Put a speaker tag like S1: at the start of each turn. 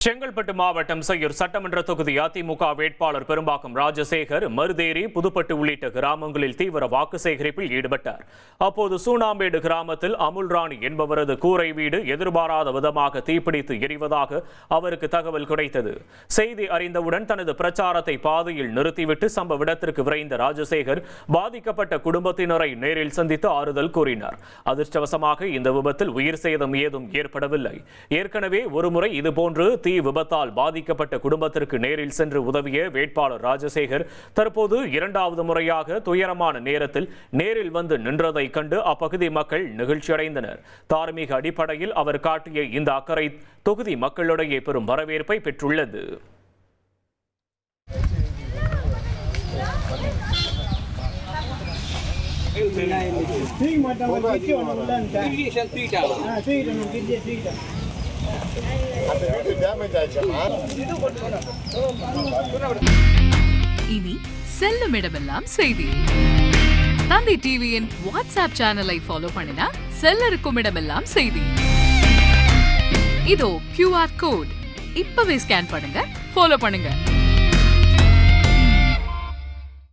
S1: செங்கல்பட்டு மாவட்டம் செய்யூர் சட்டமன்ற தொகுதி அதிமுக வேட்பாளர் பெரும்பாக்கம் ராஜசேகர் மருதேரி புதுப்பட்டு உள்ளிட்ட கிராமங்களில் தீவிர வாக்கு சேகரிப்பில் ஈடுபட்டார். அப்போது சூனாம்பேடு கிராமத்தில் அமுல் ராணி என்பவரது கூரை வீடு எதிர்பாராத விதமாக தீப்பிடித்து எரிவதாக அவருக்கு தகவல் கிடைத்தது. செய்தி அறிந்தவுடன் தனது பிரச்சாரத்தை பாதையில் நிறுத்திவிட்டு சம்பவ இடத்திற்கு விரைந்த ராஜசேகர் பாதிக்கப்பட்ட குடும்பத்தினரை நேரில் சந்தித்து ஆறுதல் கூறினார். அதிர்ஷ்டவசமாக இந்த விபத்தில் உயிர் சேதம் ஏதும் ஏற்படவில்லை. ஏற்கனவே ஒருமுறை இதுபோன்று தீ விபத்தால் பாதிக்கப்பட்ட குடும்பத்திற்கு நேரில் சென்று உதவிய வேட்பாளர் ராஜசேகர் தற்போது இரண்டாவது முறையாக துயரமான நேரத்தில் நேரில் வந்து நின்றதை கண்டு அப்பகுதி மக்கள் நெகிழ்ச்சியடைந்தனர். தார்மீக அடிப்படையில் அவர் காட்டிய இந்த அக்கறை தொகுதி மக்களிடையே பெரும் வரவேற்பை பெற்றுள்ளது.
S2: இனி செல்லும் இடமெல்லாம் செய்தி. தந்தை டிவியின் வாட்ஸ்அப் சேனலை ஃபாலோ பண்ணினா செல்ல இருக்கும் இடமெல்லாம் செய்தி. இதோ QR கோட் இப்பவே ஸ்கேன் பண்ணுங்க, ஃபாலோ பண்ணுங்க.